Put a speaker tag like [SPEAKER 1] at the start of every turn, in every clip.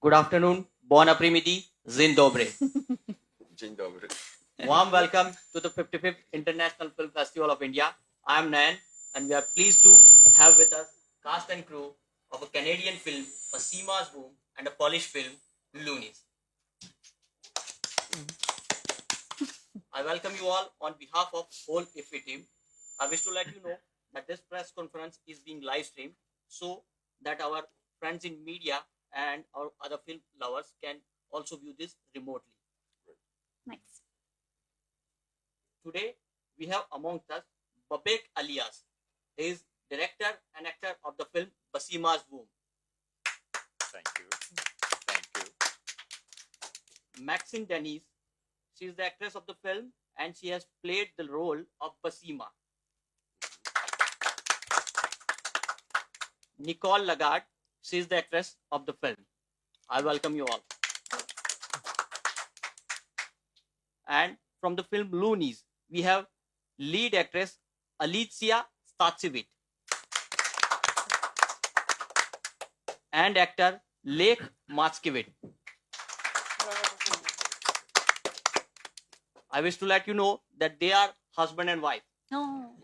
[SPEAKER 1] Good afternoon, bon après-midi, Zin Dobre.
[SPEAKER 2] Dzień dobry.
[SPEAKER 1] Warm welcome to the 55th International Film Festival of India. I am Nayan, and we are pleased to have with us cast and crew of a Canadian film, Bassima's Boom, and a Polish film, Loonies. I welcome you all on behalf of whole IFFI team. I wish to let you know that this press conference is being live streamed so that our friends in media and our other film lovers can also view this remotely.
[SPEAKER 3] Nice.
[SPEAKER 1] Today, we have amongst us Babek Alias. He is director and actor of the film Bassima's Boom.
[SPEAKER 2] Thank you. Thank you.
[SPEAKER 1] Maxine Denise. She is the actress of the film and she has played the role of Bassima. Nicole Lagarde. She is the actress of the film. I welcome you all. And from the film Loonies, we have lead actress Alicia Statsevich and actor Lake Matskevich. I wish to let you know that they are husband and wife.
[SPEAKER 3] No.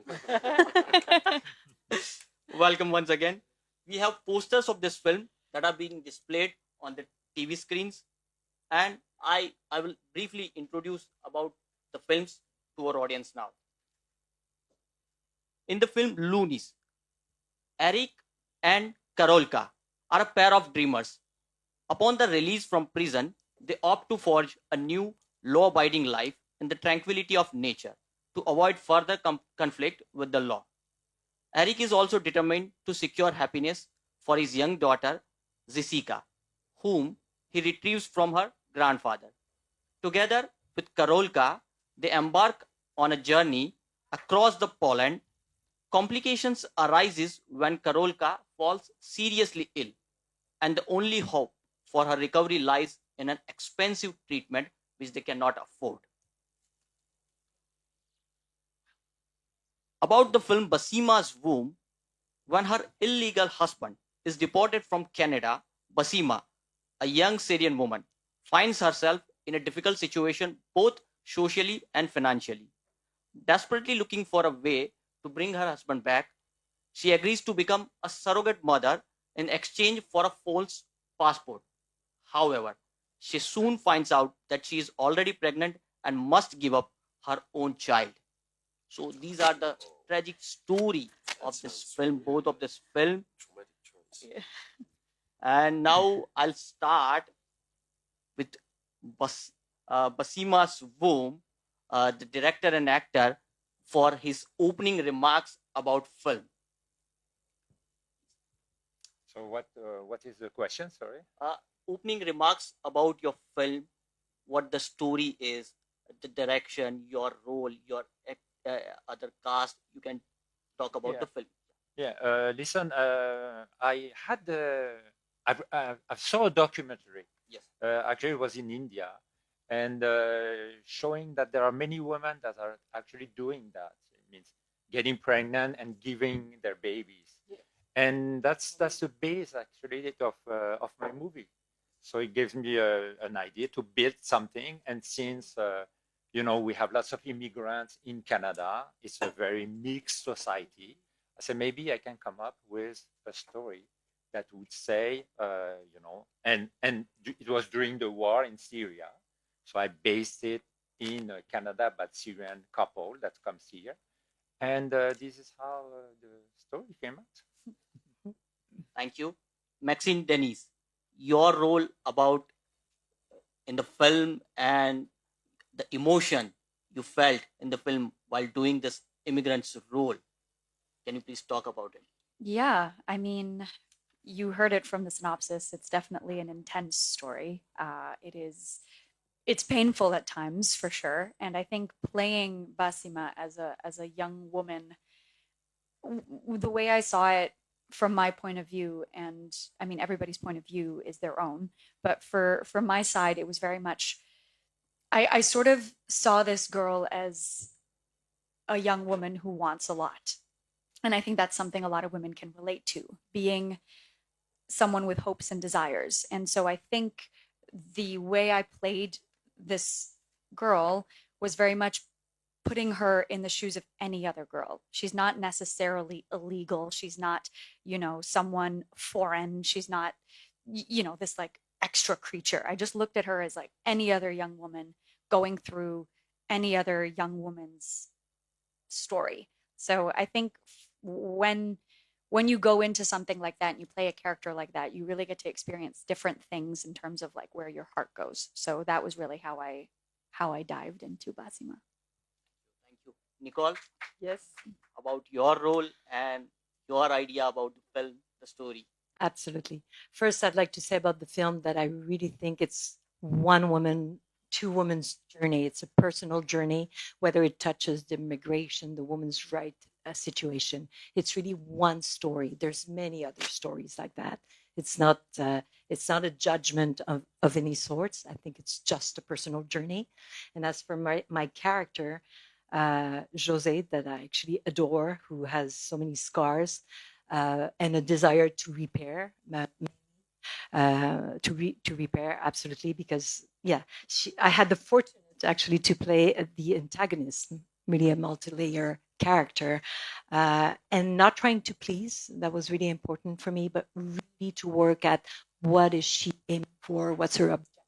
[SPEAKER 1] Welcome once again. We have posters of this film that are being displayed on the TV screens, and I will briefly introduce about the films to our audience now. In the film Loonies, Eric and Karolka are a pair of dreamers. Upon the release from prison, they opt to forge a new law-abiding life in the tranquility of nature to avoid further conflict with the law. Eric is also determined to secure happiness for his young daughter, Zisika, whom he retrieves from her grandfather. Together with Karolka, they embark on a journey across the Poland. Complications arises when Karolka falls seriously ill, and the only hope for her recovery lies in an expensive treatment which they cannot afford. About the film Bassima's Womb, when her illegal husband is deported from Canada, Bassima, a young Syrian woman, finds herself in a difficult situation both socially and financially. Desperately looking for a way to bring her husband back, she agrees to become a surrogate mother in exchange for a false passport. However, she soon finds out that she is already pregnant and must give up her own child. So these are the tragic story of this film, both of this film.
[SPEAKER 2] Traumatic choice.
[SPEAKER 1] And now I'll start with Bassima's Womb, the director and actor, for his opening remarks about film.
[SPEAKER 2] So what is the question? Sorry.
[SPEAKER 1] Opening remarks about your film, what the story is, the direction, your role, your other cast. You can talk about the film.
[SPEAKER 2] Yeah. Listen. I had. I saw a documentary.
[SPEAKER 1] Yes.
[SPEAKER 2] Actually, it was in India, and showing that there are many women that are actually doing that. It means getting pregnant and giving their babies.
[SPEAKER 1] Yeah.
[SPEAKER 2] And that's the base actually of my movie. So it gives me an idea to build something. And since we have lots of immigrants in Canada, it's a very mixed society. I said maybe I can come up with a story that would say, and it was during the war in Syria, so I based it in Canada, but Syrian couple that comes here, and this is how the story came out.
[SPEAKER 1] Thank you. Maxine Denise, your role about in the film and the emotion you felt in the film while doing this immigrant's role. Can you please talk about it?
[SPEAKER 3] Yeah, I mean, you heard it from the synopsis. It's definitely an intense story. It's painful at times for sure. And I think playing Bassima as a young woman, the way I saw it from my point of view, and I mean everybody's point of view is their own, but from my side, it was very much. I sort of saw this girl as a young woman who wants a lot. And I think that's something a lot of women can relate to, being someone with hopes and desires. And so I think the way I played this girl was very much putting her in the shoes of any other girl. She's not necessarily illegal. She's not, someone foreign. She's not, this like extra creature. I just looked at her as like any other young woman going through any other young woman's story. So I think when you go into something like that and you play a character like that, you really get to experience different things in terms of like where your heart goes. So that was really how I dived into Bassima.
[SPEAKER 1] Thank you. Nicole,
[SPEAKER 4] Yes,
[SPEAKER 1] about your role and your idea about the film, the story.
[SPEAKER 4] absolutely. First, I'd like to say about the film that I really think it's one woman, two women's journey. It's a personal journey, whether it touches the migration, the women's right situation. It's really one story. There's many other stories like that. It's not a judgment of any sorts. I think it's just a personal journey. And as for my character, José, that I actually adore, who has so many scars and a desire to repair, to repair, absolutely, because I had the fortune actually to play the antagonist, really a multi-layer character, and not trying to please. That was really important for me, but really to work at what is she aiming for, what's her objective,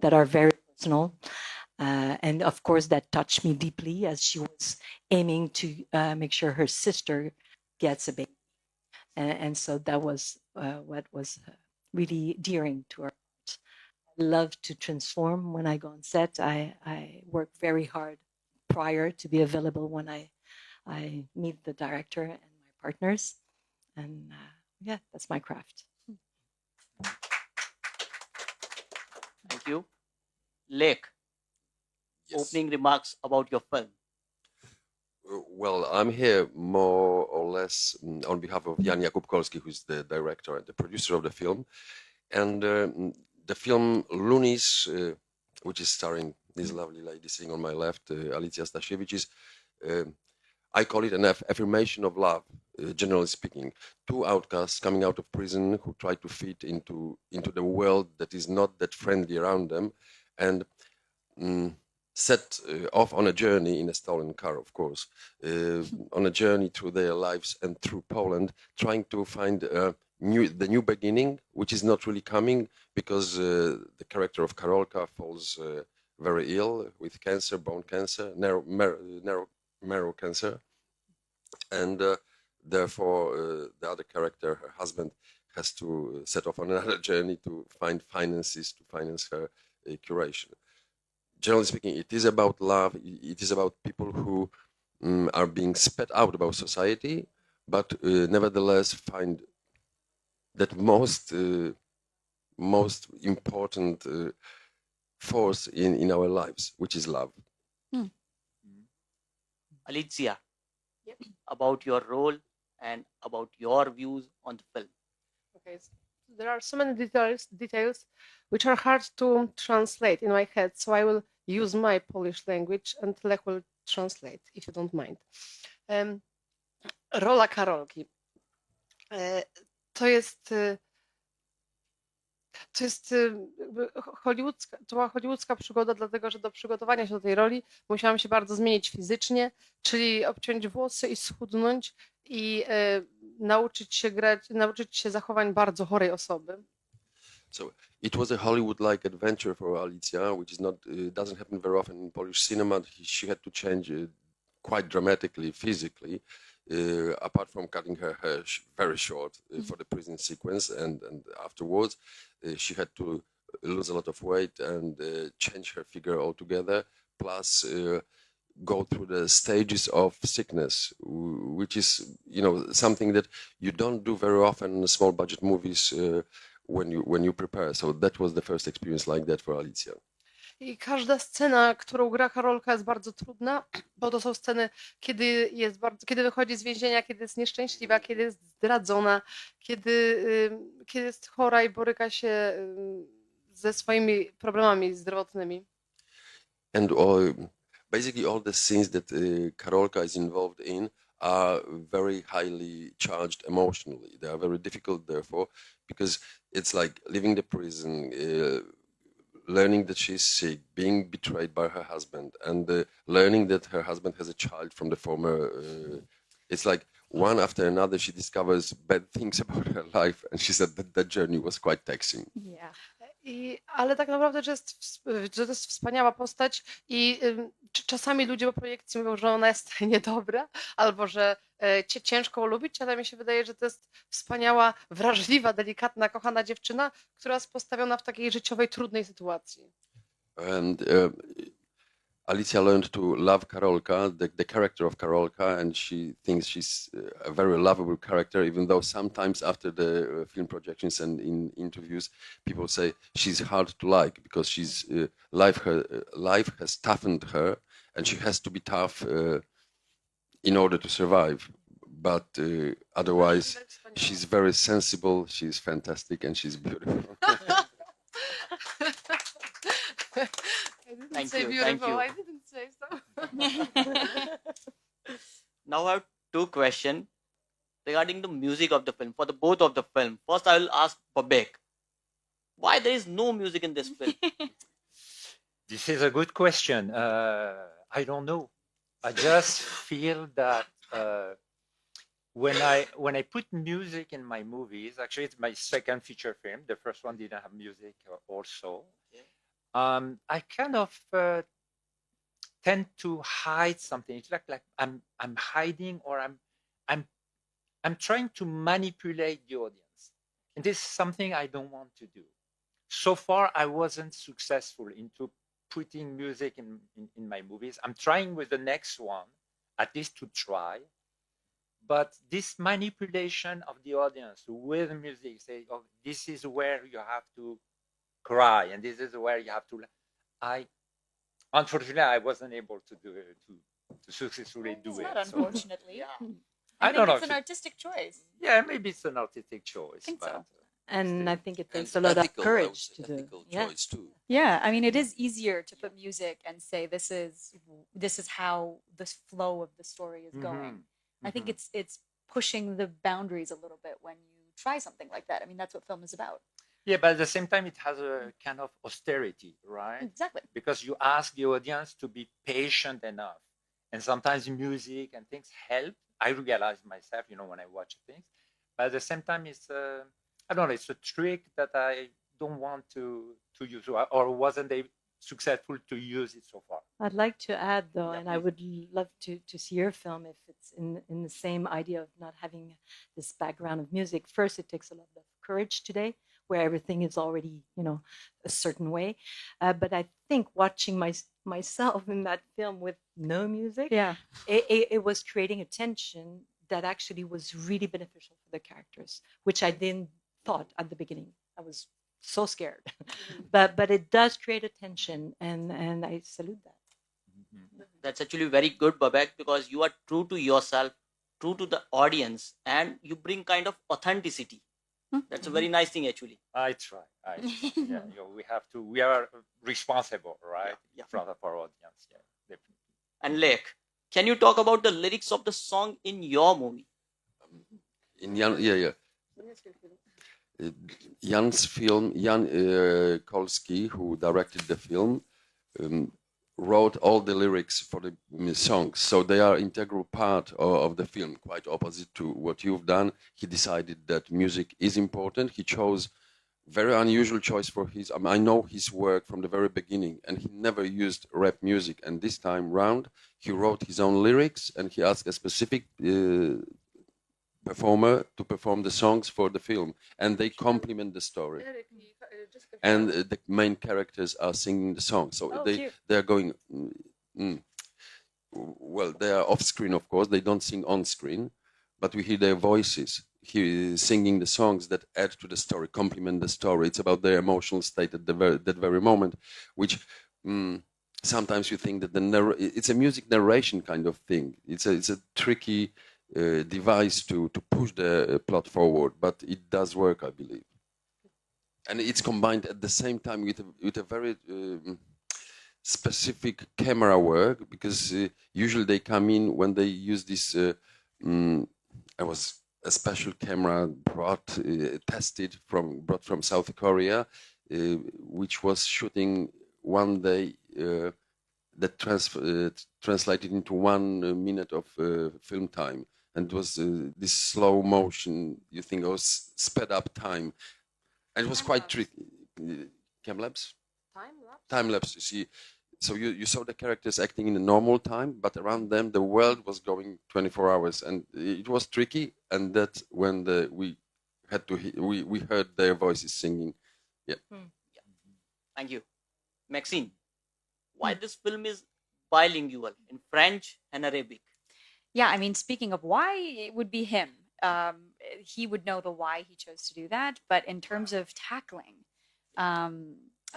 [SPEAKER 4] that are very personal. And of course, that touched me deeply as she was aiming to make sure her sister gets a baby. And so that was what was really dearing to her heart. I love to transform when I go on set. I work very hard prior to be available when I meet the director and my partners. And that's my craft.
[SPEAKER 1] Thank you. Lake, opening remarks about your film.
[SPEAKER 5] Well, I'm here more or less on behalf of Jan Jakub Kolski, who's the director and the producer of the film. And the film Loonies, which is starring this lovely lady sitting on my left, Alicja Stasiewicz, I call it an affirmation of love, generally speaking. Two outcasts coming out of prison who try to fit into the world that is not that friendly around them, and set off on a journey in a stolen car, of course, on a journey through their lives and through Poland, trying to find the new beginning, which is not really coming because the character of Karolka falls very ill with cancer, bone cancer, marrow cancer, and therefore the other character, her husband, has to set off on another journey to find finances to finance her curation. Generally speaking, it is about love. It is about people who are being spat out about society, but nevertheless find that most important force in our lives, which is love.
[SPEAKER 1] Alicia, about your role and about your views on the film.
[SPEAKER 6] Okay, so there are so many details which are hard to translate in my head, so I will use my Polish language and Lech will translate, if you don't mind. Rola Karolki. To była hollywoodzka przygoda, dlatego że do przygotowania się do tej roli musiałam się bardzo zmienić fizycznie, czyli obciąć włosy i schudnąć i nauczyć się zachowań bardzo chorej osoby.
[SPEAKER 5] So it was a Hollywood-like adventure for Alicja, which is not doesn't happen very often in Polish cinema. She had to change quite dramatically physically, apart from cutting her hair very short for the prison sequence, and afterwards she had to lose a lot of weight and change her figure altogether, plus go through the stages of sickness, which is something that you don't do very often in small budget movies when you prepare. So that was the first experience like that for Alicja.
[SPEAKER 6] I każda scena, którą gra Karolka, jest bardzo trudna, bo to są sceny, kiedy wychodzi z więzienia, kiedy jest nieszczęśliwa, kiedy jest zdradzona, kiedy jest chora i boryka się ze swoimi problemami zdrowotnymi.
[SPEAKER 5] And basically all the scenes that Karolka is involved in are very highly charged emotionally. They are very difficult, therefore, because it's like leaving the prison, learning that she's sick, being betrayed by her husband, and learning that her husband has a child from the former. It's like one after another, she discovers bad things about her life, and she said that that journey was quite taxing.
[SPEAKER 3] Yeah.
[SPEAKER 6] Ale tak naprawdę, że to jest wspaniała postać i czasami ludzie po projekcji mówią, że ona jest niedobra albo że ciężko lubić, ale mi się wydaje, że to jest wspaniała, wrażliwa, delikatna, kochana dziewczyna, która jest postawiona w takiej życiowej, trudnej sytuacji.
[SPEAKER 5] And Alicia learned to love Karolka, the character of Karolka, and she thinks she's a very lovable character, even though sometimes after the film projections and in interviews, people say she's hard to like because she's life has toughened her, and she has to be tough in order to survive. But otherwise, she's very sensible, she's fantastic, and she's beautiful.
[SPEAKER 6] I didn't say
[SPEAKER 1] you,
[SPEAKER 6] beautiful.
[SPEAKER 1] thank
[SPEAKER 6] I didn't say so.
[SPEAKER 1] Now I have two questions regarding the music of the film, for the both of the film. First, I will ask Babek, why there is no music in this film?
[SPEAKER 2] This is a good question. I don't know. I just feel that when I put music in my movies, actually it's my second feature film. The first one didn't have music also. I kind of tend to hide something. It's like I'm hiding, or I'm trying to manipulate the audience, and this is something I don't want to do. So far, I wasn't successful into putting music in my movies. I'm trying with the next one, at least to try. But this manipulation of the audience with music, say, oh, this is where you have to cry, and this is where you have to. Unfortunately, I wasn't able to do it to successfully do
[SPEAKER 3] It's
[SPEAKER 2] it.
[SPEAKER 3] not
[SPEAKER 2] so-
[SPEAKER 3] unfortunately.
[SPEAKER 2] I
[SPEAKER 3] think
[SPEAKER 2] don't know
[SPEAKER 3] it's
[SPEAKER 2] if
[SPEAKER 3] an
[SPEAKER 2] it-
[SPEAKER 3] artistic choice.
[SPEAKER 2] Yeah, maybe it's an artistic choice.
[SPEAKER 3] think
[SPEAKER 2] but,
[SPEAKER 3] so.
[SPEAKER 4] And I think it
[SPEAKER 5] And
[SPEAKER 4] takes a lot of
[SPEAKER 5] ethical, I would
[SPEAKER 4] courage
[SPEAKER 5] say,
[SPEAKER 4] to do.
[SPEAKER 5] ethical
[SPEAKER 4] Yeah.
[SPEAKER 5] choice too.
[SPEAKER 3] Yeah, I mean, it is easier to put music and say this is how the flow of the story is going. I think it's pushing the boundaries a little bit when you try something like that. I mean, that's what film is about.
[SPEAKER 2] Yeah, but at the same time, it has a kind of austerity, right?
[SPEAKER 3] Exactly.
[SPEAKER 2] Because you ask the audience to be patient enough. And sometimes music and things help. I realize myself, when I watch things. But at the same time, it's, I don't know, it's a trick that I don't want to use, or wasn't successful to use it so far.
[SPEAKER 4] I'd like to add, though,
[SPEAKER 2] Yeah,
[SPEAKER 4] and I would love to see your film if it's in the same idea of not having this background of music. First, it takes a lot of courage today, where everything is already, a certain way. But I think watching myself in that film with no music,
[SPEAKER 3] Yeah.
[SPEAKER 4] it was creating a tension that actually was really beneficial for the characters, which I didn't thought at the beginning. I was so scared, but it does create a tension, and I salute that.
[SPEAKER 1] That's actually very good, Babek, because you are true to yourself, true to the audience, and you bring kind of authenticity. That's a very nice thing, actually.
[SPEAKER 2] I try. Yeah, we are responsible, right?
[SPEAKER 1] Yeah.
[SPEAKER 2] In front of our audience. Yeah, definitely.
[SPEAKER 1] And Lake, can you talk about the lyrics of the song in your movie?
[SPEAKER 5] In Jan, yeah. Jan's film, Jan Kolski, who directed the film, wrote all the lyrics for the songs. So they are integral part of the film, quite opposite to what you've done. He decided that music is important. He chose very unusual choice for his, I know his work from the very beginning, and he never used rap music. And this time round, he wrote his own lyrics, and he asked a specific performer to perform the songs for the film, and they complement the story. And the main characters are singing the song, so they're going. Well, they are off screen, of course. They don't sing on screen, but we hear their voices. He is singing the songs that add to the story, complement the story. It's about their emotional state at that very moment, which sometimes you think that it's a music narration kind of thing. It's a tricky device to push the plot forward, but it does work, I believe. And it's combined at the same time with a very specific camera work, because usually they come in when they use this I was a special camera tested brought from South Korea, which was shooting one day that translated into 1 minute of film time, and it was this slow motion. You think it was sped up time, and it was quite tricky. Cam lapse. Time lapse. You see. So you saw the characters acting in a normal time, but around them the world was going 24 hours, and it was tricky. And that's when we heard their voices singing. Yeah.
[SPEAKER 1] Thank you. Maxine, why this film is bilingual in French and Arabic?
[SPEAKER 3] Yeah, I mean, speaking of why, it would be him. He would know the why he chose to do that. But in terms of tackling a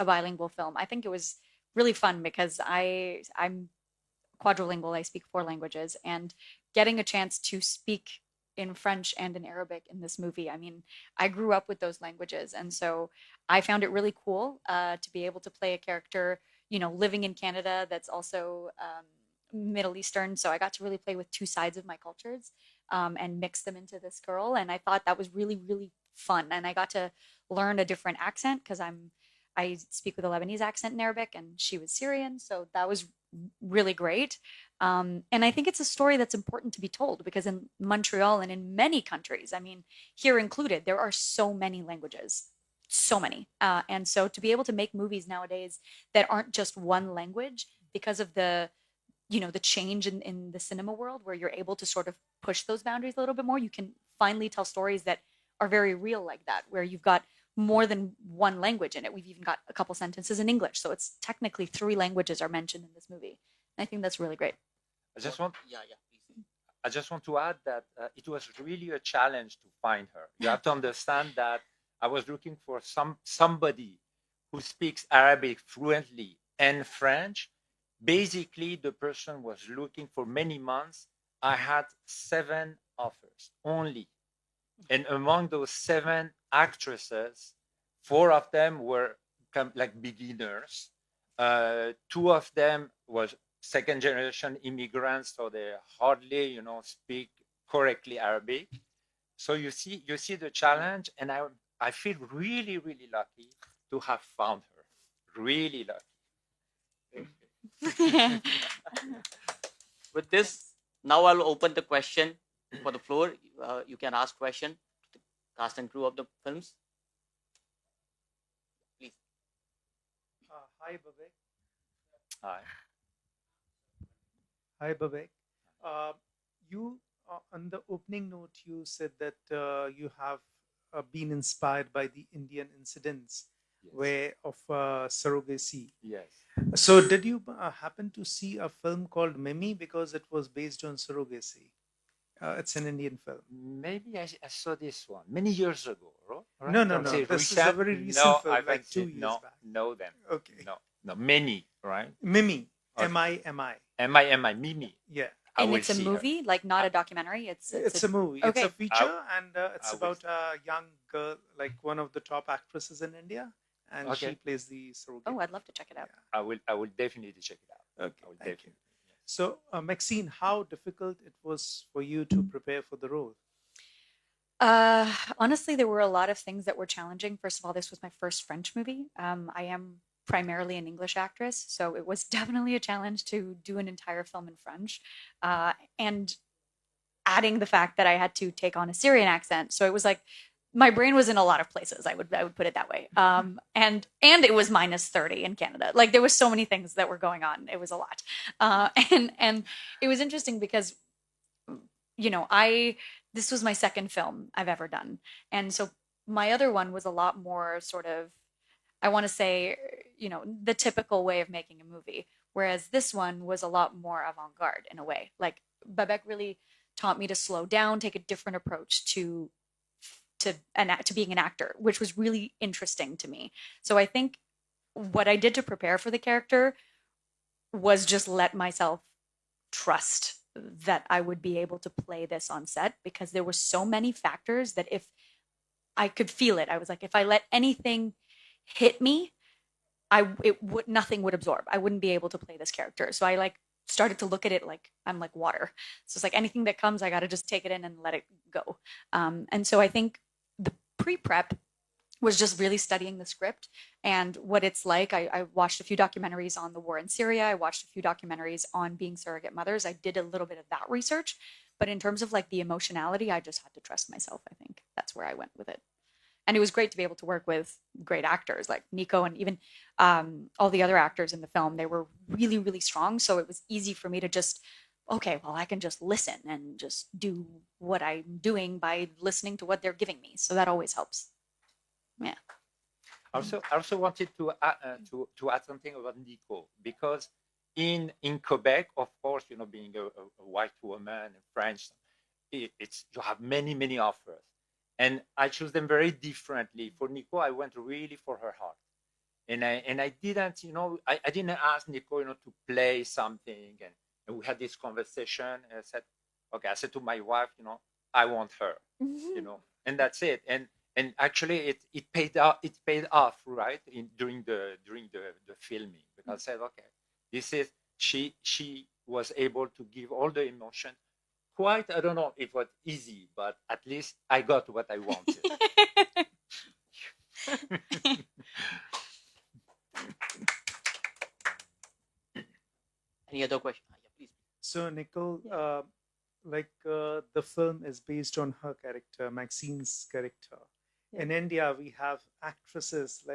[SPEAKER 3] bilingual film, I think it was really fun because I'm quadrilingual. I speak 4 languages, and getting a chance to speak in French and in Arabic in this movie. I mean, I grew up with those languages, and so I found it really cool to be able to play a character, living in Canada that's also Middle Eastern. So I got to really play with 2 sides of my cultures and mix them into this girl, and I thought that was really, really fun. And I got to learn a different accent because I speak with a Lebanese accent in Arabic, and she was Syrian, so that was really great. And I think it's a story that's important to be told because in Montreal and in many countries, I mean, here included, there are so many languages, so many. And so to be able to make movies nowadays that aren't just one language because of the change in the cinema world where you're able to sort of push those boundaries a little bit more, you can finally tell stories that are very real like that, where you've got more than one language in it. We've even got a couple sentences in English. So it's technically 3 languages are mentioned in this movie. And I think that's really great.
[SPEAKER 2] I just want
[SPEAKER 1] Please.
[SPEAKER 2] I just want to add that it was really a challenge to find her. You have to understand that I was looking for somebody who speaks Arabic fluently and French. Basically, the person was looking for many months. I had 7 offers only. And among those 7 actresses, 4 of them were like beginners. 2 of them was second generation immigrants, so they hardly, speak correctly Arabic. So you see the challenge, and I feel really, really lucky to have found her. Really lucky.
[SPEAKER 1] With this, now I'll open the question for the floor. You can ask question to the cast and crew of the films. Please.
[SPEAKER 7] Hi, Babek.
[SPEAKER 2] Hi.
[SPEAKER 7] Hi, Babek. You, on the opening note, you said that you have been inspired by the Indian incidents
[SPEAKER 2] Yes.
[SPEAKER 7] of surrogacy.
[SPEAKER 2] Yes.
[SPEAKER 7] So, did you happen to see a film called Mimi because it was based on surrogacy? It's an Indian film.
[SPEAKER 2] Maybe I saw this one many years ago, right?
[SPEAKER 7] No.
[SPEAKER 2] Don't say
[SPEAKER 7] This is
[SPEAKER 2] recent.
[SPEAKER 7] a very recent
[SPEAKER 2] No,
[SPEAKER 7] film,
[SPEAKER 2] I
[SPEAKER 7] like
[SPEAKER 2] haven't
[SPEAKER 7] 2
[SPEAKER 2] seen-
[SPEAKER 7] years
[SPEAKER 2] no,
[SPEAKER 7] back.
[SPEAKER 2] No, then.
[SPEAKER 7] Okay.
[SPEAKER 2] No, many, right?
[SPEAKER 7] Mimi.
[SPEAKER 2] Okay.
[SPEAKER 7] M-I-M-I.
[SPEAKER 2] M-I, Mimi.
[SPEAKER 7] Yeah.
[SPEAKER 2] I
[SPEAKER 3] And
[SPEAKER 2] will
[SPEAKER 3] it's a
[SPEAKER 2] see her.
[SPEAKER 3] movie, like not a documentary. It's
[SPEAKER 7] a movie. It's
[SPEAKER 3] okay.
[SPEAKER 7] a feature, and it's
[SPEAKER 2] I will-
[SPEAKER 7] about a young girl, like one of the top actresses in India, and
[SPEAKER 2] Okay.
[SPEAKER 7] she plays the surrogate.
[SPEAKER 3] Oh, I'd love to check it out.
[SPEAKER 2] I will definitely check it out.
[SPEAKER 7] Okay,
[SPEAKER 2] I will
[SPEAKER 7] thank you.
[SPEAKER 2] definitely.
[SPEAKER 7] So, Maxine, how difficult it was for you to prepare for the role?
[SPEAKER 3] Honestly, there were a lot of things that were challenging. First of all, this was my first French movie. I am primarily an English actress, so it was definitely a challenge to do an entire film in French, and adding the fact that I had to take on a Syrian accent. So it was like my brain was in a lot of places. I would put it that way. And it was -30 in Canada. Like there was so many things that were going on. It was a lot, and it was interesting because this was my second film I've ever done. And so my other one was a lot more sort of, I want to say, the typical way of making a movie. Whereas this one was a lot more avant-garde in a way. Like Babek really taught me to slow down, take a different approach to being an actor, which was really interesting to me. So I think what I did to prepare for the character was just let myself trust that I would be able to play this on set, because there were so many factors that if I could feel it, I was like, if I let anything hit me, nothing would absorb. I wouldn't be able to play this character. So I started to look at it like I'm like water. So it's like anything that comes, I got to just take it in and let it go. And so I think the pre-prep was just really studying the script and what it's like. I watched a few documentaries on the war in Syria. I watched a few documentaries on being surrogate mothers. I did a little bit of that research, but in terms of like the emotionality, I just had to trust myself. I think that's where I went with it. And it was great to be able to work with great actors like Nico and even all the other actors in the film. They were really, really strong. So it was easy for me to just, okay, well, I can just listen and just do what I'm doing by listening to what they're giving me. So that always helps. Yeah.
[SPEAKER 2] I also wanted to add something about Nico, because in Quebec, of course, being a white woman and French, it's you have many offers, and I choose them very differently. For Nico, I went really for her heart, and I didn't, I didn't ask Nico, to play something, and we had this conversation, and I said to my wife, I want her, and that's it, and actually it paid off right during the filming, because I said, okay, this is she was able to give all the emotion. Quite, I don't know if it was easy, but at least I got what I wanted.
[SPEAKER 1] Any other question? Yeah, please.
[SPEAKER 7] So, Nicole, the film is based on her character, Maxine's character.
[SPEAKER 4] Yeah.
[SPEAKER 7] In India, we have actresses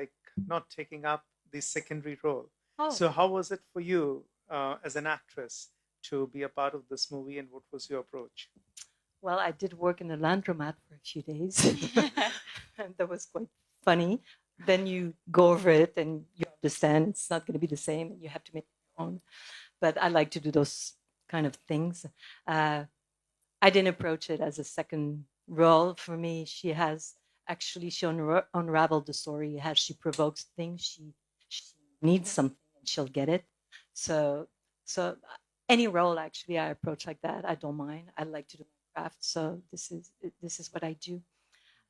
[SPEAKER 7] not taking up the secondary role.
[SPEAKER 4] Oh.
[SPEAKER 7] So, how was it for you as an actress to be a part of this movie, and what was your approach?
[SPEAKER 4] Well, I did work in the laundromat for a few days, and that was quite funny. Then you go over it and you understand it's not going to be the same, and you have to make your own. But I like to do those kind of things. I didn't approach it as a second role. For me, she unraveled the story as she provokes things. She needs something and she'll get it. So any role actually I approach like that. I don't mind. I like to do my craft. So this is what I do.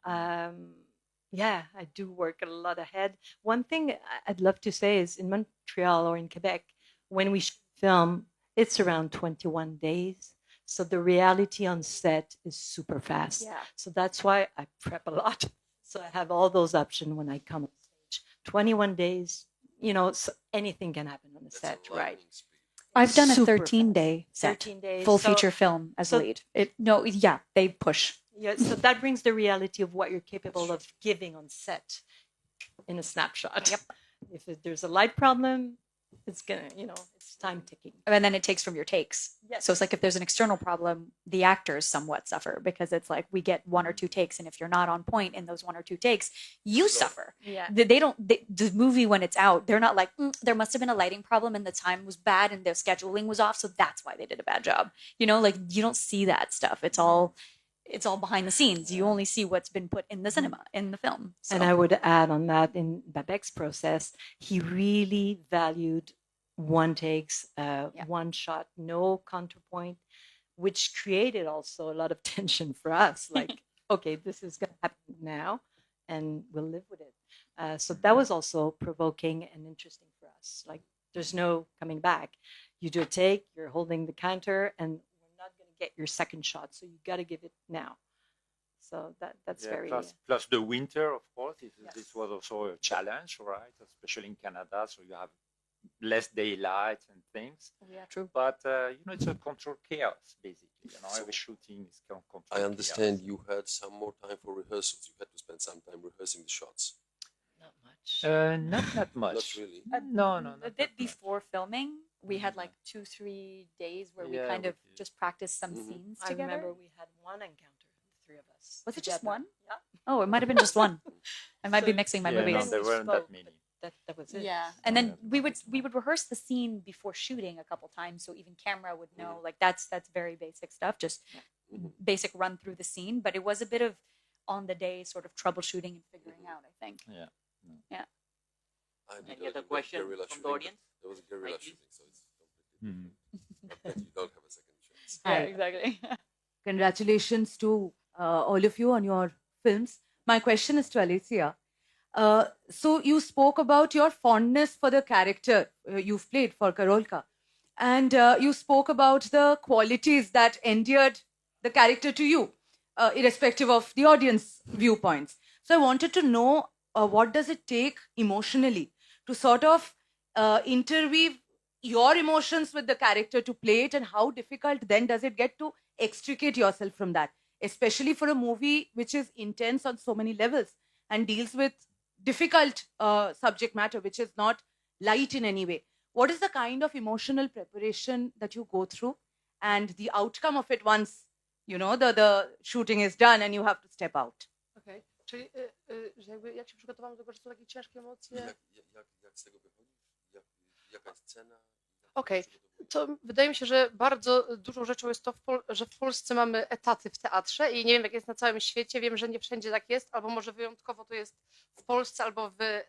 [SPEAKER 4] Yeah, I do work a lot ahead. One thing I'd love to say is in Montreal or in Quebec, when we film, it's around 21 days. So the reality on set is super fast.
[SPEAKER 3] Yeah.
[SPEAKER 4] So that's why I prep a lot. So I have all those options when I come on stage. 21 days, so anything can happen on the set, right?
[SPEAKER 3] I've done a
[SPEAKER 4] Super
[SPEAKER 3] 13-day set,
[SPEAKER 4] 13 days.
[SPEAKER 3] full feature film as lead. They push.
[SPEAKER 4] Yeah, so that brings the reality of what you're capable of giving on set in a snapshot.
[SPEAKER 3] Yep.
[SPEAKER 4] If there's a light problem, it's gonna, it's time ticking.
[SPEAKER 3] And then it takes from your takes.
[SPEAKER 4] Yes.
[SPEAKER 3] So it's like if there's an external problem, the actors somewhat suffer because it's like we get 1 or 2 takes, and if you're not on point in those 1 or 2 takes, you suffer.
[SPEAKER 4] Yeah.
[SPEAKER 3] The movie when it's out, they're not like there must have been a lighting problem and the time was bad and their scheduling was off, so that's why they did a bad job. You don't see that stuff. It's all behind the scenes. You only see what's been put in the cinema, in the film. So.
[SPEAKER 4] And I would add on that, in Babek's process, he really valued one takes, one shot, no counterpoint, which created also a lot of tension for us. Like, okay, this is going to happen now, and we'll live with it. So that was also provoking and interesting for us. Like, there's no coming back. You do a take, you're holding the counter, and not going to get your second shot, so you got to give it now. So that's very
[SPEAKER 2] plus the winter, of course.
[SPEAKER 4] Yes.
[SPEAKER 2] This was also a challenge, right? Especially in Canada, so you have less daylight and things.
[SPEAKER 3] Yeah, true.
[SPEAKER 2] But it's a controlled chaos, basically. Every shooting is controlled.
[SPEAKER 5] I understand you had some more time for rehearsals. You had to spend some time rehearsing the shots.
[SPEAKER 4] not much.
[SPEAKER 2] Not much.
[SPEAKER 5] Not really.
[SPEAKER 2] No.
[SPEAKER 3] A bit before filming, we had like 2-3 days where we kind of just practiced some scenes
[SPEAKER 4] I
[SPEAKER 3] together.
[SPEAKER 4] remember we had one encounter, the 3 of us.
[SPEAKER 3] Was it just
[SPEAKER 4] together.
[SPEAKER 3] one?
[SPEAKER 4] Yeah.
[SPEAKER 3] Oh, it might have been just one. I might be mixing my
[SPEAKER 2] Yeah,
[SPEAKER 3] movies.
[SPEAKER 2] no, there weren't that many.
[SPEAKER 4] That was it.
[SPEAKER 3] Yeah, and then we would rehearse the scene before shooting a couple times, so even camera would know. Like that's very basic stuff, just basic run through the scene. But it was a bit of on the day sort of troubleshooting and figuring out. I think.
[SPEAKER 2] Yeah.
[SPEAKER 1] Any other question from the audience?
[SPEAKER 5] There was a guerrilla
[SPEAKER 1] Thank you.
[SPEAKER 5] shooting, so it's completely different. But you don't have a second chance.
[SPEAKER 3] Yeah, exactly.
[SPEAKER 8] Congratulations to all of you on your films. My question is to Alicia. So you spoke about your fondness for the character you've played for Karolka. And you spoke about the qualities that endeared the character to you, irrespective of the audience viewpoints. So I wanted to know what does it take emotionally to sort of interweave your emotions with the character to play it, and how difficult then does it get to extricate yourself from that, especially for a movie which is intense on so many levels and deals with difficult subject matter, which is not light in any way. What is the kind of emotional preparation that you go through, and the outcome of it once the shooting is done and you have to step out?
[SPEAKER 6] Okej. Czyli że jakby jak się przygotowałam do tego, że są takie ciężkie emocje?
[SPEAKER 5] Jak z tego wychodzisz? Jaka jest cena?
[SPEAKER 6] Okej. To wydaje mi się, że bardzo dużą rzeczą jest to, że w Polsce mamy etaty w teatrze i nie wiem, jak jest na całym świecie. Wiem, że nie wszędzie tak jest, albo może wyjątkowo to jest w Polsce, albo w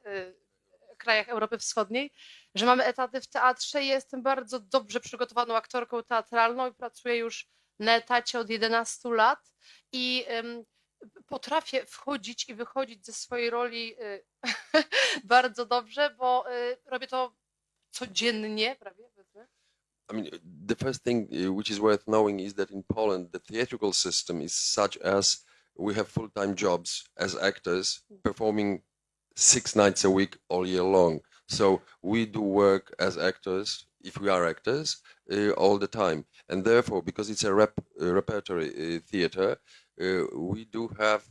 [SPEAKER 6] krajach Europy Wschodniej, że mamy etaty w teatrze i jestem bardzo dobrze przygotowaną aktorką teatralną i pracuję już na etacie od 11 lat i potrafię wchodzić i wychodzić ze swojej roli bardzo dobrze, bo robię to codziennie prawie.
[SPEAKER 5] I mean, the first thing which is worth knowing is that in Poland, the theatrical system is such as we have full-time jobs as actors performing 6 nights a week all year long. So we do work as actors, if we are actors, all the time. And therefore, because it's a repertory theater, we do have,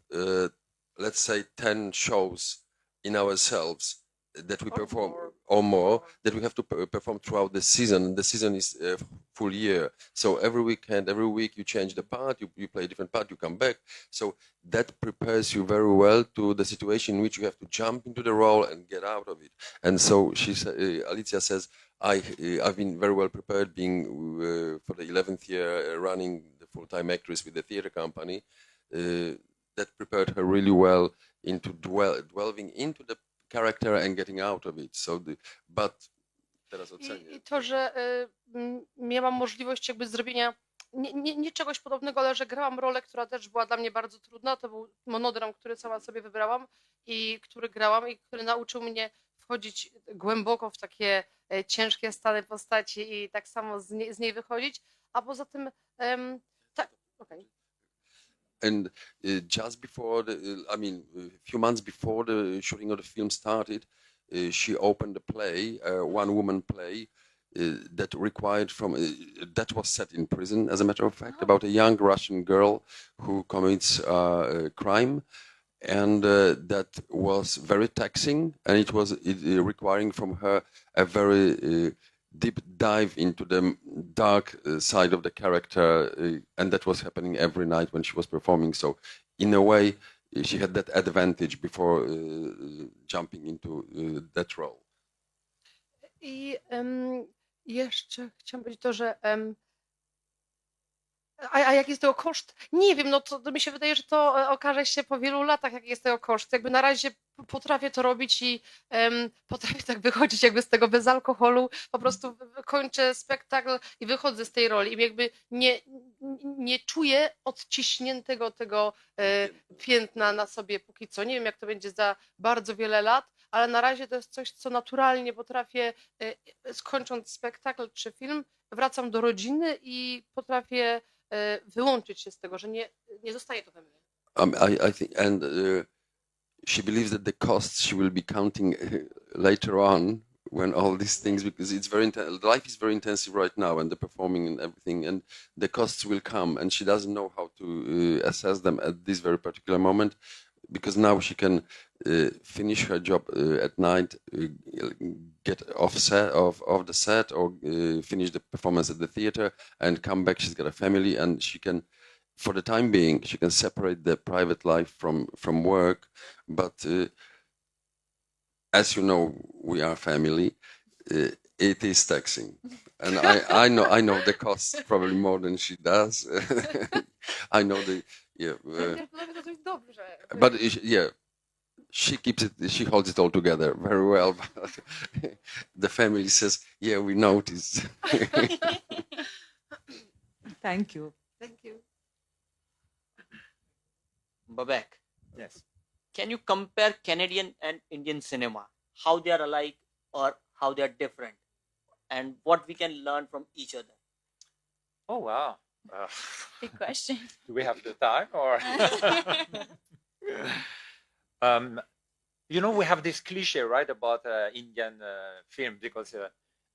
[SPEAKER 5] let's say, 10 shows in ourselves that we perform, or more, that we have to perform throughout the season. The season is a full year. So every weekend, every week you change the part, you play a different part, you come back. So that prepares you very well to the situation in which you have to jump into the role and get out of it. And so Alicia says, I've been very well prepared, being for the 11th year running the full-time actress with the theater company. That prepared her really well into delving into the character and getting out of it. So but teraz ocenię.
[SPEAKER 6] I to, że miałam możliwość jakby zrobienia nie czegoś podobnego, ale że grałam rolę, która też była dla mnie bardzo trudna. To był monodram, który sama sobie wybrałam i który grałam i który nauczył mnie wchodzić głęboko w takie ciężkie stany postaci i tak samo z niej wychodzić. A poza tym tak, okej.
[SPEAKER 5] And just before a few months before the shooting of the film started, she opened a play, one-woman play, that required that was set in prison, as a matter of fact, about a young Russian girl who commits crime, and that was very taxing, and it was requiring from her a very deep dive into the dark side of the character, and that was happening every night when she was performing. So in a way, she had that advantage before jumping into that role.
[SPEAKER 6] I jeszcze chciałam powiedzieć to, że a jaki jest tego koszt? Nie wiem, no to mi się wydaje, że to okaże się po wielu latach, jaki jest tego koszt. Jakby na razie potrafię to robić i potrafię tak wychodzić jakby z tego bez alkoholu. Po prostu kończę spektakl i wychodzę z tej roli. I jakby nie czuję odciśniętego tego piętna na sobie póki co. Nie wiem, jak to będzie za bardzo wiele lat, ale na razie to jest coś, co naturalnie potrafię, skończąc spektakl czy film, wracam do rodziny i potrafię wyłączyć się z tego, że nie zostaje to we mnie.
[SPEAKER 5] I think, and she believes that the costs she will be counting later on when all these things, because it's very life is very intensive right now, and the performing and everything, and the costs will come, and she doesn't know how to assess them at this very particular moment, because now she can finish her job at night, get off the set, or finish the performance at the theater and come back. She's got a family, and she can, for the time being, she can separate the private life from work. But as you know, we are family. It is taxing, and I know the costs probably more than she does. I know but yeah, she keeps it. She holds it all together very well. But the family says, "Yeah, we noticed."
[SPEAKER 8] Thank you.
[SPEAKER 6] Thank you.
[SPEAKER 1] Babak,
[SPEAKER 2] Yes.
[SPEAKER 1] can you compare Canadian and Indian cinema? How they are alike or how they are different? and what we can learn from each other?
[SPEAKER 2] Oh, wow.
[SPEAKER 3] Big question.
[SPEAKER 2] Do we have the time or? You know, we have this cliche, right, about Indian film because,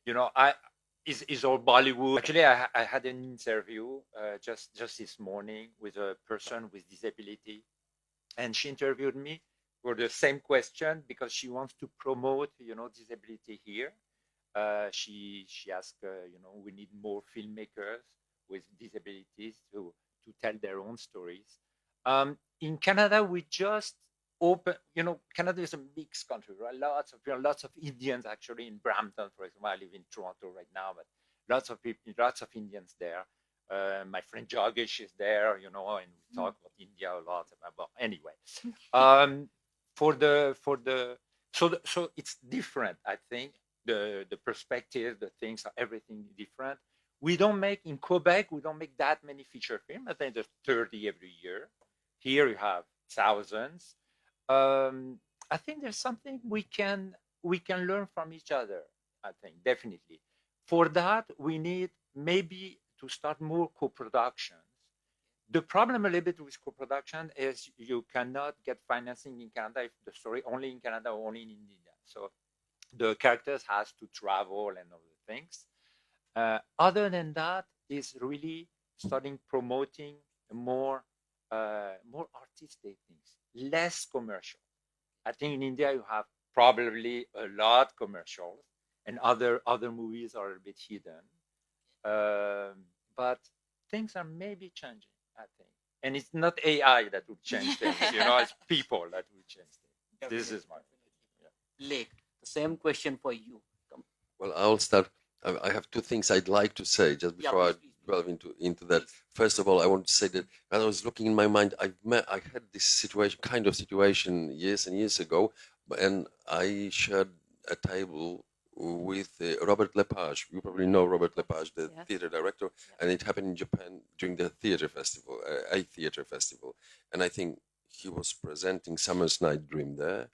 [SPEAKER 2] you know, is all Bollywood. Actually, I had an interview just this morning with a person with disability, and she interviewed me for the same question because she wants to promote, you know, disability here. She asked, you know, we need more filmmakers with disabilities to tell their own stories. In Canada, we just open, you know, Canada is a mixed country, right? Lots of Indians actually in Brampton, for example. I live in Toronto right now, but lots of people, lots of Indians there. My friend Jagesh is there, you know, and we talk about India a lot. But anyway, so it's different. I think the perspective, the things, everything different. We don't make in Quebec. We don't make that many feature films. I think there's 30 every year. Here you have thousands. I think there's something we can learn from each other. I think definitely. For that, we need maybe to start more co-productions. The problem a little bit with co-production is you cannot get financing in Canada if the story only in Canada or only in India. So the characters has to travel and all the things. Other than that, is really starting promoting more artistic things, less commercial. I think in India you have probably a lot commercials, and other movies are a bit hidden. But things are maybe changing, I think. And it's not AI that will change things, you know, it's people that will change things. This is my opinion.
[SPEAKER 1] Lake, the same question for you.
[SPEAKER 5] Well, I'll start. I have two things I'd like to say just before I delve into that. First of all, I want to say that when I was looking in my mind, I had this kind of situation years and years ago, and I shared a table with Robert Lepage. You probably know Robert Lepage, the theater director, and it happened in Japan during the theater festival, a theater festival. And I think he was presenting Summer's Night Dream there,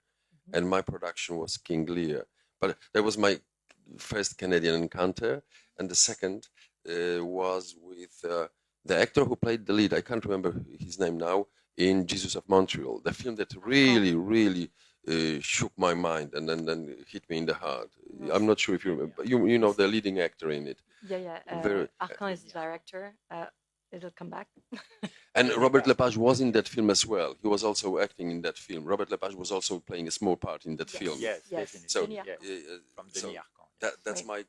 [SPEAKER 5] and my production was King Lear. But that was my first Canadian encounter, and the second was with the actor who played the lead. I can't remember his name now, in Jesus of Montreal, the film that really shook my mind and then hit me in the heart. I'm not sure if you remember. You know the leading actor in it.
[SPEAKER 4] Arcan is the director. It'll come back.
[SPEAKER 5] And Robert Lepage was in that film as well. He was also acting in that film. Robert Lepage was also playing a small part in that film.
[SPEAKER 2] Yes, definitely.
[SPEAKER 5] So,
[SPEAKER 2] from Denis
[SPEAKER 5] Arcan. That's my,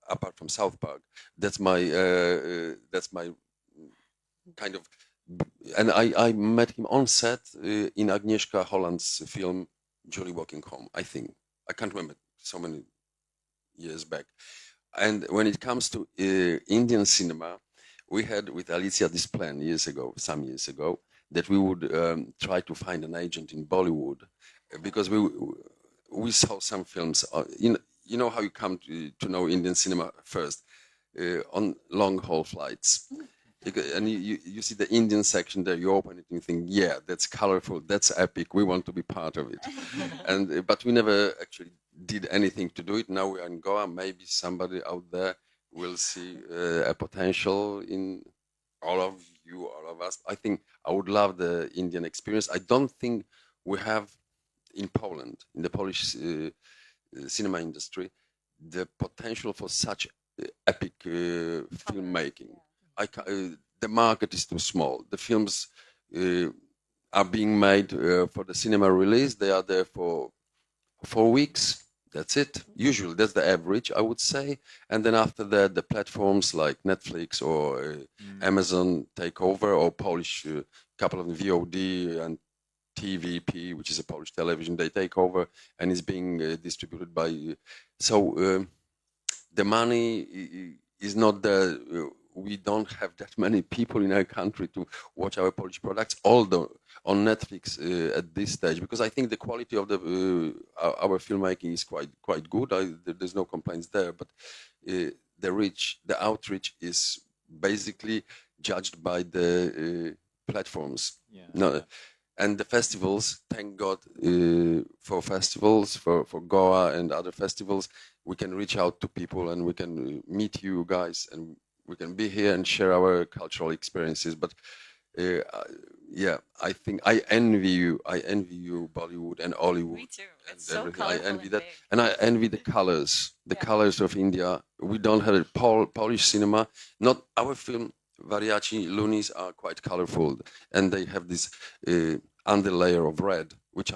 [SPEAKER 5] apart from South Park, that's my kind of, and I met him on set in Agnieszka Holland's film Jolly Walking Home, I think. I can't remember, so many years back. And when it comes to Indian cinema, we had with Alicia this plan some years ago, that we would try to find an agent in Bollywood, because we saw some films. You know how you come to know Indian cinema first, on long haul flights. And you see the Indian section there, you open it and you think, yeah, that's colorful, that's epic, we want to be part of it. But we never actually did anything to do it. Now we are in Goa, maybe somebody out there will see a potential in all of you, all of us. I think I would love the Indian experience. I don't think we have in Poland, in the Polish cinema industry, the potential for such epic filmmaking. The market is too small. The films are being made for the cinema release. They are there for 4 weeks. That's it. Usually, that's the average, I would say. And then after that, the platforms like Netflix or Amazon take over, or Polish couple of VOD and TVP, which is a Polish television, they take over, and it's being distributed by. So the money is not there. We don't have that many people in our country to watch our Polish products, although on Netflix at this stage, because I think the quality of our filmmaking is quite good. There's no complaints there, but the outreach is basically judged by the platforms.
[SPEAKER 2] Yeah.
[SPEAKER 5] No, And the festivals, thank God for festivals, for Goa and other festivals, we can reach out to people and we can meet you guys and we can be here and share our cultural experiences. But yeah, I think I envy you, Bollywood and Hollywood.
[SPEAKER 3] Me too.
[SPEAKER 5] And
[SPEAKER 3] It's so
[SPEAKER 5] everything. I
[SPEAKER 3] colorful
[SPEAKER 5] envy
[SPEAKER 3] and
[SPEAKER 5] that,
[SPEAKER 3] big.
[SPEAKER 5] and I envy the colors, colors of India. We don't have it. Polish cinema, not our film. Variaci, Loonies are quite colorful, and they have this underlayer of red, which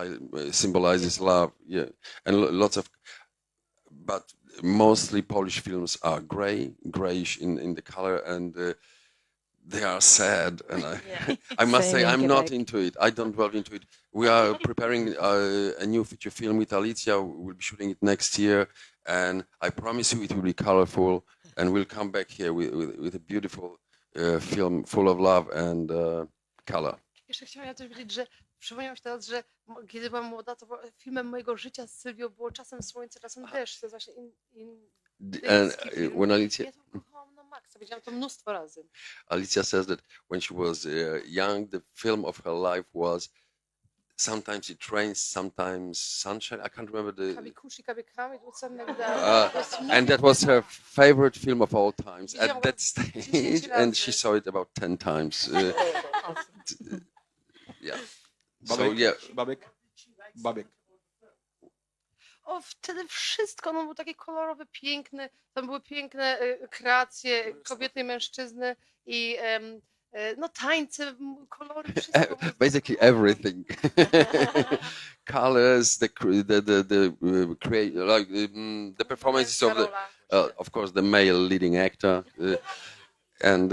[SPEAKER 5] symbolizes love. Yeah, and lots of, but mostly Polish films are grayish in the color, and they are sad. And I must say,
[SPEAKER 4] Same in
[SPEAKER 5] I'm not
[SPEAKER 4] Quebec.
[SPEAKER 5] into it. I don't delve into it. We are preparing a new feature film with Alicia. We'll be shooting it next year, and I promise you it will be colorful, and we'll come back here with a beautiful film full of love and color.
[SPEAKER 6] Jeszcze chciałam coś powiedzieć, że przypomniałam się teraz, że kiedy byłam młoda, to filmem mojego życia z Sylwią było czasem słońce, czasem deszcz. To jest właśnie
[SPEAKER 5] And
[SPEAKER 6] indyjski film.
[SPEAKER 5] when Alicia,
[SPEAKER 6] Ja to kochałam na maksa, widziałam to mnóstwo razy.
[SPEAKER 5] Alicia says that when she was young, the film of her life was sometimes it rains, sometimes sunshine. I can't remember the.
[SPEAKER 6] Kabikushi, kabikami, something like that.
[SPEAKER 5] And that was her favorite film of all times
[SPEAKER 6] Widziałam
[SPEAKER 5] at
[SPEAKER 6] go
[SPEAKER 5] that stage,
[SPEAKER 6] 10
[SPEAKER 5] and she
[SPEAKER 6] razy.
[SPEAKER 5] saw it about 10 times. Yeah. So
[SPEAKER 9] Babek,
[SPEAKER 5] yeah,
[SPEAKER 9] Babek.
[SPEAKER 6] O, wtedy wszystko, no był taki kolorowy, piękny, tam były piękne kreacje kobiety i mężczyzny i no tańce, kolory, wszystko.
[SPEAKER 5] basically everything. Colors, the create like the performances of course the male leading actor, and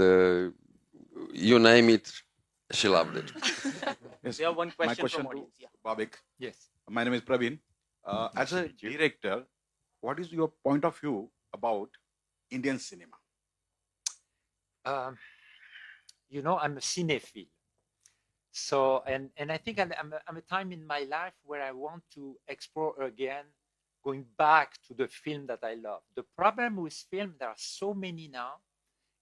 [SPEAKER 5] you name it, she loved it.
[SPEAKER 9] Yes.
[SPEAKER 1] We have one
[SPEAKER 9] My
[SPEAKER 1] question
[SPEAKER 9] question
[SPEAKER 1] from
[SPEAKER 9] to
[SPEAKER 1] audience. Yeah.
[SPEAKER 9] Babek.
[SPEAKER 2] Yes.
[SPEAKER 9] My name is Praveen. As a director, what is your point of view about Indian cinema?
[SPEAKER 2] You know, I'm a cinephile. So, and I think I'm a time in my life where I want to explore again, going back to the film that I love. The problem with film, there are so many now,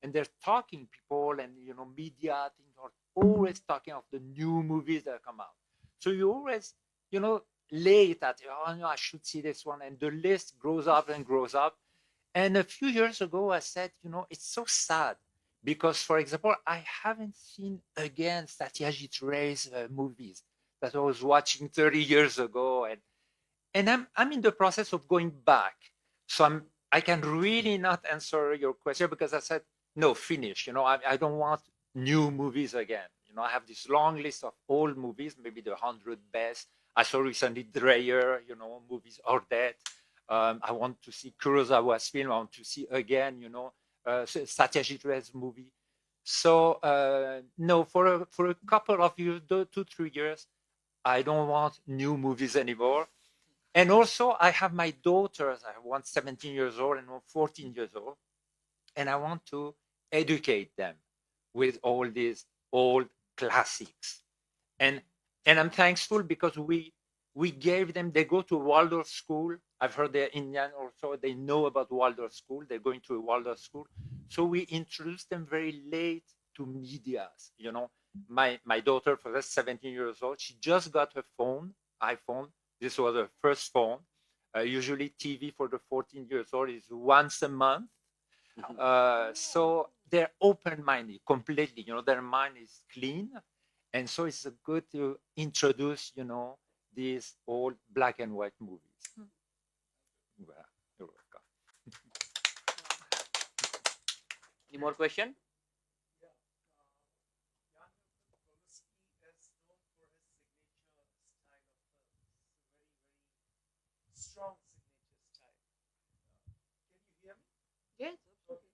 [SPEAKER 2] and they're talking people and, you know, media, I think, are always talking of the new movies that come out. So you always, you know, late at, oh no, I should see this one. And the list grows up and grows up. And a few years ago, I said, you know, it's so sad because, for example, I haven't seen again Satyajit Ray's movies that I was watching 30 years ago. And I'm in the process of going back. So I can really not answer your question because I said, no, finish. You know, I don't want new movies again. You know, I have this long list of old movies, maybe the 100 best. I saw recently Dreyer, you know, movies are dead. I want to see Kurosawa's film. I want to see again, you know, Satyajit Ray's movie. So no, for a couple of years, 2-3 years, I don't want new movies anymore. And also, I have my daughters. I have one 17 years old and one 14 years old, and I want to educate them with all these old classics. And I'm thankful because we gave them, they go to Waldorf school. I've heard they're Indian also. They know about Waldorf school. They're going to a Waldorf school. So we introduced them very late to medias. You know, my daughter, for that 17 years old, she just got her iPhone. This was her first phone. Usually TV for the 14 years old is once a month. So they're open-minded completely. You know, their mind is clean. And so it's good to introduce, you know, these old black and white movies. Voilà. You're welcome.
[SPEAKER 1] Any more question?
[SPEAKER 7] Strong signature style. Can you hear me?
[SPEAKER 6] Yes.
[SPEAKER 7] Okay.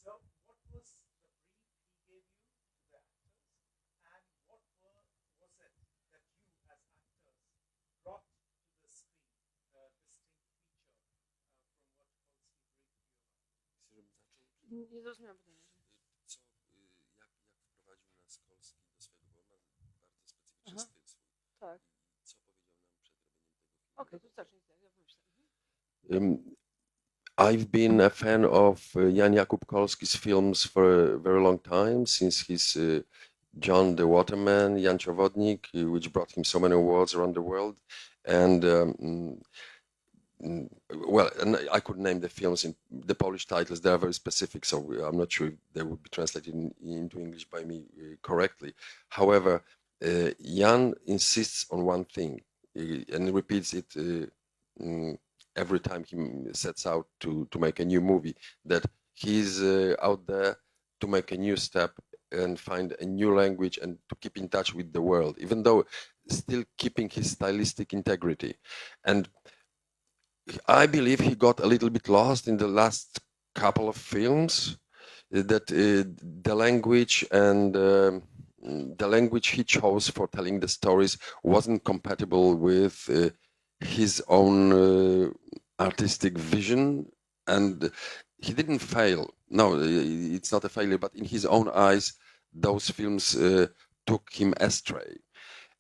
[SPEAKER 7] So, what was the brief he gave you to the actors, and what was it that you, as actors, brought to the screen, the distinct feature from what Polski briefed you about?
[SPEAKER 6] Nie zrozumiałam pytania.
[SPEAKER 5] Jak wprowadził nas Kolski do swojego, bo on ma bardzo specyficzny
[SPEAKER 6] Aha.
[SPEAKER 5] styl swój.
[SPEAKER 6] Tak.
[SPEAKER 5] I co powiedział nam przed robieniem tego filmu?
[SPEAKER 6] Okej, to zacznij. Ja wymyślę.
[SPEAKER 5] I've been a fan of Jan Jakub Kolski's films for a very long time, since his John the Waterman, Jan Przewodnik, which brought him so many awards around the world. And well, and I could name the films in the Polish titles. They are very specific, so I'm not sure if they would be translated into English by me correctly. However, Jan insists on one thing, and repeats it every time he sets out to make a new movie, that he's out there to make a new step and find a new language and to keep in touch with the world, even though still keeping his stylistic integrity. And I believe he got a little bit lost in the last couple of films, that the language and the language he chose for telling the stories wasn't compatible with his own artistic vision, and he didn't fail. No, it's not a failure, but in his own eyes, those films took him astray.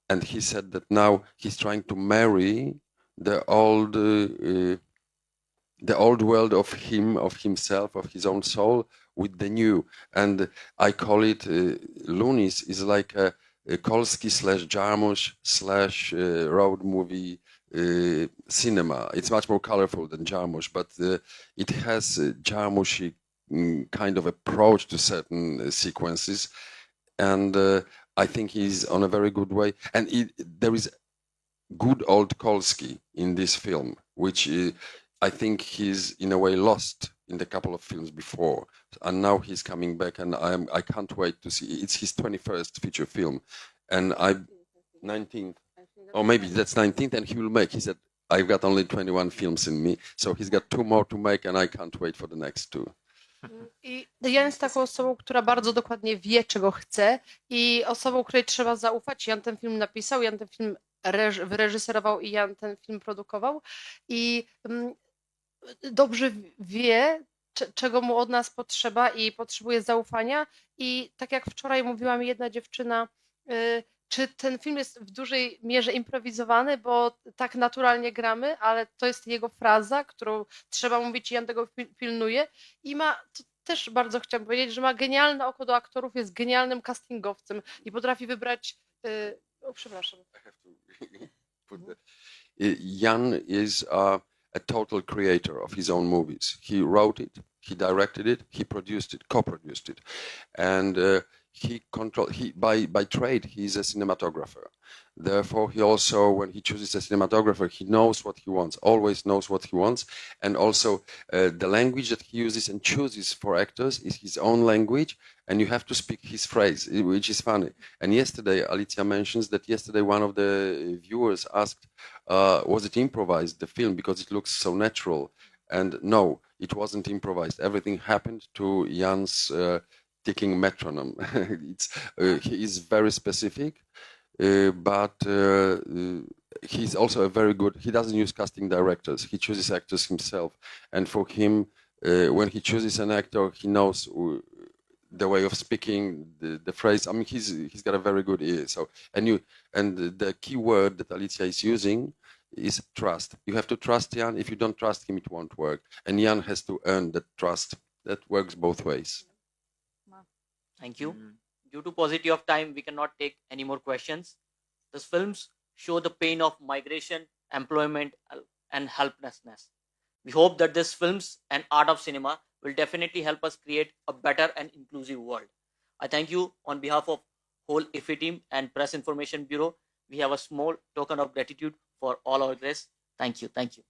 [SPEAKER 5] And he said that now he's trying to marry the old world of himself, of his own soul, with the new. And I call it Loonies is like a Kolski / Jarmusch / road movie cinema. It's much more colorful than Jarmusch, but it has a Jarmusch kind of approach to certain sequences. And I think he's on a very good way. And there is good old Kolski in this film, which I think he's in a way lost in the couple of films before, and now he's coming back, and I can't wait to see. It's his 21st feature film, and 19th, or maybe that's 19th, and he will make. He said, "I've got only 21 films in me, so he's got 2 more to make, and I can't wait for the next 2."
[SPEAKER 6] I Jan jest taką osobą, która bardzo dokładnie wie, czego chce, i osobą, której trzeba zaufać. Jan ten film napisał, Jan ten film wyreżyserował i Jan ten film produkował, i dobrze wie, czego mu od nas potrzeba, i potrzebuje zaufania. I tak jak wczoraj mówiła mi jedna dziewczyna, czy ten film jest w dużej mierze improwizowany, bo tak naturalnie gramy, ale to jest jego fraza, którą trzeba mówić, i Jan tego pilnuje. I to też bardzo chciałam powiedzieć, że ma genialne oko do aktorów, jest genialnym castingowcem i potrafi wybrać... przepraszam.
[SPEAKER 5] Jan is a total creator of his own movies. He wrote it, he directed it, he produced it, co-produced it, and by trade he's a cinematographer. Therefore, he also, when he chooses a cinematographer, he knows what he wants, always knows what he wants, and also the language that he uses and chooses for actors is his own language, and you have to speak his phrase, which is funny. And yesterday, Alicia mentions that yesterday one of the viewers asked, was it improvised, the film, because it looks so natural? And no, it wasn't improvised. Everything happened to Jan's ticking metronome. He is very specific, but he's also a very good, he doesn't use casting directors. He chooses actors himself. And for him, when he chooses an actor, he knows the way of speaking, the phrase. I mean, he's got a very good ear. So, and the key word that Alicia is using is trust. You have to trust Jan. If you don't trust him, it won't work. And Jan has to earn that trust. That works both ways.
[SPEAKER 1] Thank you. Due to paucity of time, we cannot take any more questions. These films show the pain of migration, employment, and helplessness. We hope that these films and art of cinema will definitely help us create a better and inclusive world. I thank you on behalf of whole IFFI team and Press Information Bureau. We have a small token of gratitude for all our guests. Thank you. Thank you.